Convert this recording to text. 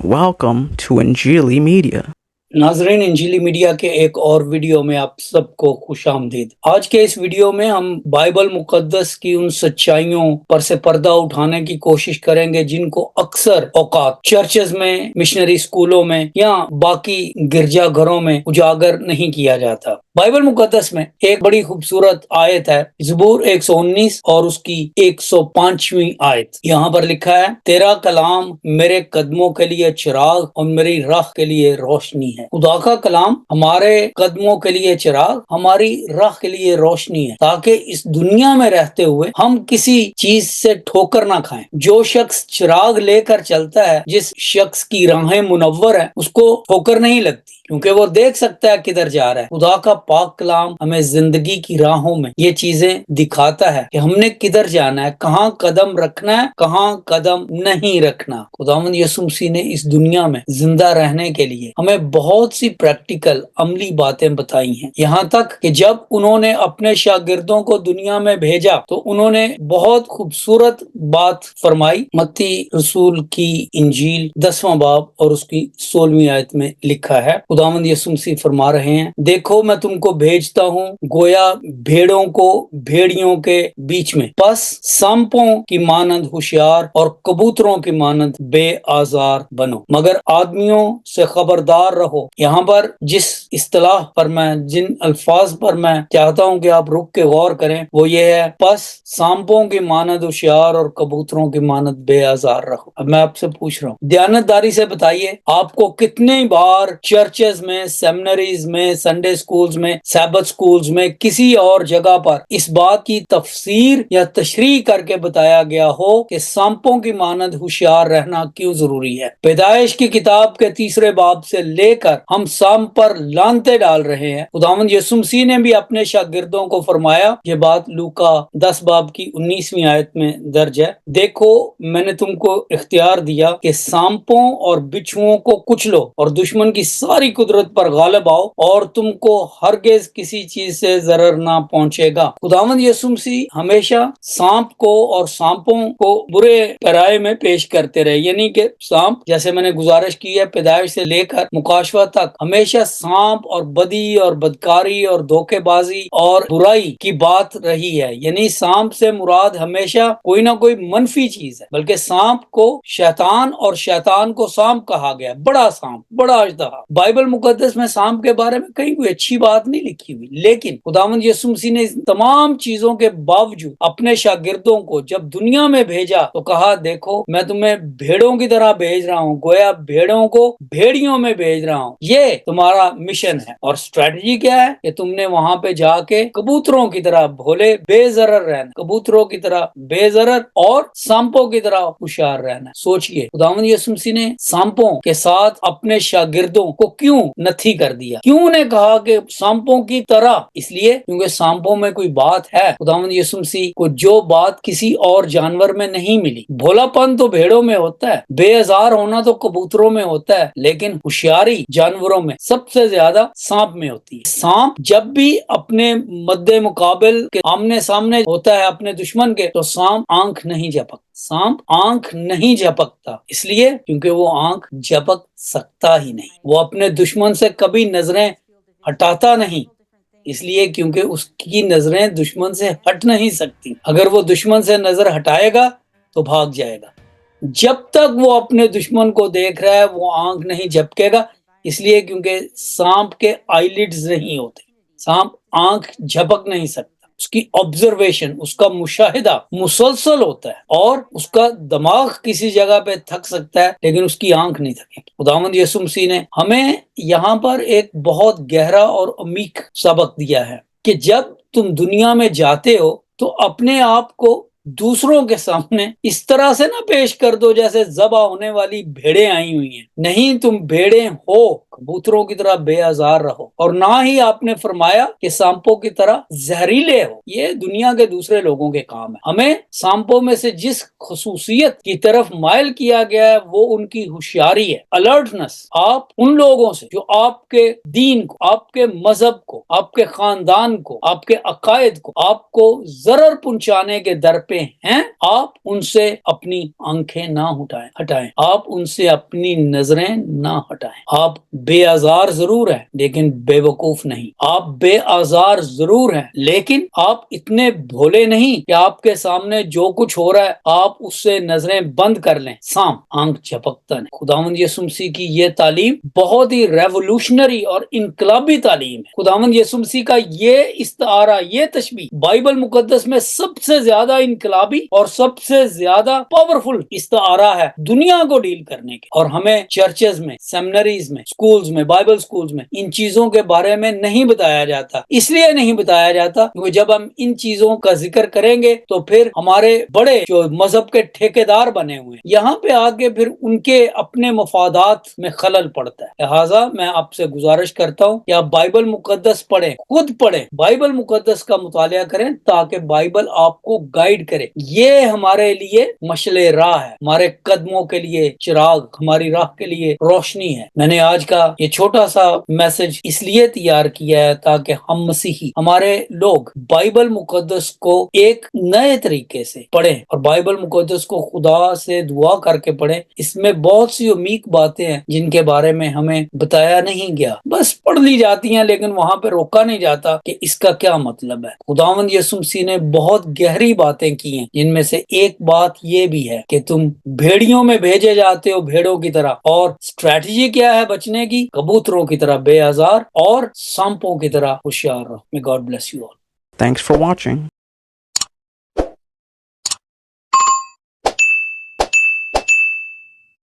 welcome to Injili Media. नाजरीन, इंजीली media के एक और वीडियो में आप सबको खुश आमदीद। आज के इस वीडियो में हम बाइबल मुकद्दस की उन सच्चाइयों पर से पर्दा उठाने की कोशिश करेंगे जिनको अक्सर औकात चर्चेज में, मिशनरी स्कूलों में या बाकी गिरजा घरों में उजागर नहीं किया जाता। बाइबल मुकद्दस में एक बड़ी खूबसूरत आयत है, ज़बूर 119 और उसकी 105वीं आयत। यहाँ पर लिखा है, तेरा कलाम मेरे कदमों के लिए चिराग और मेरी राह के लिए रोशनी है। खुदा का कलाम हमारे कदमों के लिए चिराग, हमारी राह के लिए रोशनी है, ताकि इस दुनिया में रहते हुए हम किसी चीज से ठोकर ना खाएं। जो शख्स चिराग लेकर चलता है, जिस शख्स की राहें मुनव्वर है, उसको ठोकर नहीं लगती, क्योंकि वो देख सकता है किधर जा रहा है। खुदा का पाक कलाम हमें जिंदगी की राहों में ये चीजें दिखाता है कि हमने किधर जाना है, कहाँ कदम रखना है, कहाँ कदम नहीं रखना। खुदावंद यीशु मसीह ने इस दुनिया में जिंदा रहने के लिए हमें बहुत सी प्रैक्टिकल अमली बातें बताई हैं। यहाँ तक कि जब उन्होंने अपने शागिर्दों को दुनिया में भेजा तो उन्होंने बहुत खूबसूरत बात फरमाई। मत्ती रसूल की इंजील 10वां बाब और उसकी 16वीं आयत में लिखा है, खुदावंद यीशु मसीह फरमा रहे हैं, देखो मैं तुमको भेजता हूँ गोया भेड़ों को भेड़ियों के बीच में। बस सांपों की मानंद होशियार और कबूतरों की मानंद बेआजार बनो, मगर आदमियों से खबरदार रहो। यहाँ पर जिस इस्तिलाह पर मैं, जिन अल्फाज पर मैं चाहता हूँ कि आप रुक के गौर करें, वो ये है, बस सांपों की मानंद होशियार और कबूतरों की मानंद बेआजार रहो। अब मैं आपसे पूछ रहा हूँ, दयानतदारी से बताइए, आपको कितनी बार चर्चेज में, सेमिनरीज में, संडे स्कूल्स में, सैबत स्कूल्स में, किसी और जगह पर इस बात की तफसीर या तशरीह करके बताया गया हो कि सांपों की मानंद होशियार रहना क्यों जरूरी है? पैदाइश की किताब के 3 बाब से लेकर हम सांप पर लानते डाल रहे हैं। खुदावंद यीशु मसीह ने भी अपने शागिर्दों को फरमाया, ये बात लूका 10 बाब की 19वीं आयत में दर्ज है, देखो मैंने तुमको इख्तियार दिया कि सांपों और बिच्छुओं को कुचलो और दुश्मन की सारी कुदरत पर गालिब आओ और तुमको हरगिज किसी चीज से जरर ना पहुंचेगा। खुदावंद यीशु मसीह हमेशा सांप को और सांपों को बुरे पैराए में पेश करते रहे, यानी कि सांप, जैसे मैंने गुजारिश की है, पैदाइश से लेकर मुकाशवा तक हमेशा सांप और बदी और बदकारी और धोखेबाजी और बुराई की बात रही है। यानी सांप से मुराद हमेशा कोई ना कोई मनफी चीज है, बल्कि सांप को शैतान और शैतान को सांप कहा गया, बड़ा सांप, बड़ा अजदहा। बाइबल मुकद्दस में सांप के बारे में कहीं कोई अच्छी बात नहीं लिखी हुई, लेकिन खुदावंद यीशु मसीह ने तमाम चीजों के बावजूद अपने शागिर्दों को जब दुनिया में भेजा तो कहा, देखो मैं तुम्हें भेड़ों की तरह भेज रहा हूँ, गोया भेड़ों को भेड़ियों में भेज रहा हूँ। ये तुम्हारा मिशन है। और स्ट्रेटजी क्या है कि तुमने वहां पे जाके कबूतरों की तरह भोले बेजरर रहना, कबूतरों की तरह बेजरर और सांपों की तरह होशियार रहना। सोचिए, खुदावंद यीशु मसीह ने सांपों के साथ अपने शागिर्दों को क्यों नथी कर दिया? क्यों उन्हें कहा कि सांपों की तरह? इसलिए क्योंकि सांपों में कोई बात है। खुदावंद यीशु मसीह को जो बात किसी और जानवर में नहीं मिली, भोलापन तो भेड़ों में होता है, बेअजार होना तो कबूतरों में होता है, लेकिन होशियारी जानवरों में सबसे ज्यादा सांप में होती है। सांप जब भी अपने मद्दे मुकाबिल के आमने सामने होता है अपने दुश्मन के, तो सांप आंख नहीं झपकता। सांप आंख नहीं झपकता इसलिए क्योंकि वो आंख झपक सकता ही नहीं। वो अपने दुश्मन से कभी नजरें हटाता नहीं, इसलिए क्योंकि उसकी नजरें दुश्मन से हट नहीं सकती। अगर वो दुश्मन से नजर हटाएगा तो भाग जाएगा। जब तक वो अपने दुश्मन को देख रहा है, वो आंख नहीं झपकेगा, इसलिए क्योंकि सांप के आईलिड्स नहीं होते। सांप आंख झपक नहीं सकता। उसकी ऑब्जर्वेशन, उसका मुशाहिदा मुसलसल होता है और उसका दिमाग किसी जगह पे थक सकता है, लेकिन उसकी आंख नहीं थकेगी। खुदावंद यीशु मसीह ने हमें यहाँ पर एक बहुत गहरा और अमीक सबक दिया है कि जब तुम दुनिया में जाते हो तो अपने आप को दूसरों के सामने इस तरह से ना पेश कर दो जैसे ज़बा होने वाली भेड़ें आई हुई हैं। नहीं, तुम भेड़ें हो, कबूतरों की तरह बेआजार रहो। और ना ही आपने फरमाया कि सांपों की तरह जहरीले हो। ये दुनिया के दूसरे लोगों के काम है। हमें सांपों में से जिस खसूसियत की तरफ माइल किया गया है वो उनकी होशियारी है, अलर्टनेस। आप उन लोगों से जो आपके दीन को, आपके मजहब को, आपके खानदान को, आपके अकायद को, आपको जरर पहुंचाने के दर पे رہے ہیں آپ ان سے اپنی آنکھیں نہ ہٹائیں، آپ ان سے اپنی نظریں نہ ہٹائیں۔ آپ بے آزار ضرور ہیں لیکن بے وقوف نہیں، آپ بے آزار ضرور ہیں لیکن آپ اتنے بھولے نہیں کہ آپ کے سامنے جو کچھ ہو رہا ہے آپ اس سے نظریں بند کر لیں، سانپ آنکھ جھپکتا نہیں۔ خداوند یسوع مسیح کی یہ تعلیم بہت ہی ریولوشنری اور انقلابی تعلیم ہے۔ خداوند یسوع مسیح کا یہ استعارہ، یہ تشبیہ بائبل مقدس میں سب سے زیادہ انقلابی اور سب سے زیادہ پاورفل استعارہ ہے دنیا کو ڈیل کرنے کے، اور ہمیں چرچز میں، سیمنریز میں، سکولز میں، بائبل سکولز میں ان چیزوں کے بارے میں نہیں بتایا جاتا۔ اس لیے نہیں بتایا جاتا کیونکہ جب ہم ان چیزوں کا ذکر کریں گے تو پھر ہمارے بڑے جو مذہب کے ٹھیکیدار بنے ہوئے ہیں یہاں پہ آگے پھر ان کے اپنے مفادات میں خلل پڑتا ہے۔ لہٰذا میں آپ سے گزارش کرتا ہوں کہ آپ بائبل مقدس پڑھیں، خود پڑھیں، بائبل مقدس کا مطالعہ کریں تاکہ بائبل آپ کو گائیڈ کرے۔ یہ ہمارے لیے مشعل راہ ہے، ہمارے قدموں کے لیے چراغ، ہماری راہ کے لیے روشنی ہے۔ میں نے آج کا یہ چھوٹا سا میسج اس لیے تیار کیا ہے تاکہ ہم مسیحی، ہمارے لوگ بائبل مقدس کو ایک نئے طریقے سے پڑھیں اور بائبل مقدس کو خدا سے دعا کر کے پڑھیں۔ اس میں بہت سی عمیق باتیں ہیں جن کے بارے میں ہمیں بتایا نہیں گیا، بس پڑھ لی جاتی ہیں لیکن وہاں پہ روکا نہیں جاتا کہ اس کا کیا مطلب ہے۔ خداوند یسوع مسیح نے بہت گہری باتیں کی ہیں جن میں سے ایک بات یہ بھی ہے کہ تم بھیڑیوں میں بھیجے جاتے ہو بھیڑوں کی طرح، اور اسٹریٹجی کیا ہے بچنے کی؟ کبوتروں کی طرح بے آزار اور سانپوں کی طرح ہوشیار رہو۔ May God bless you all. Thanks for watching.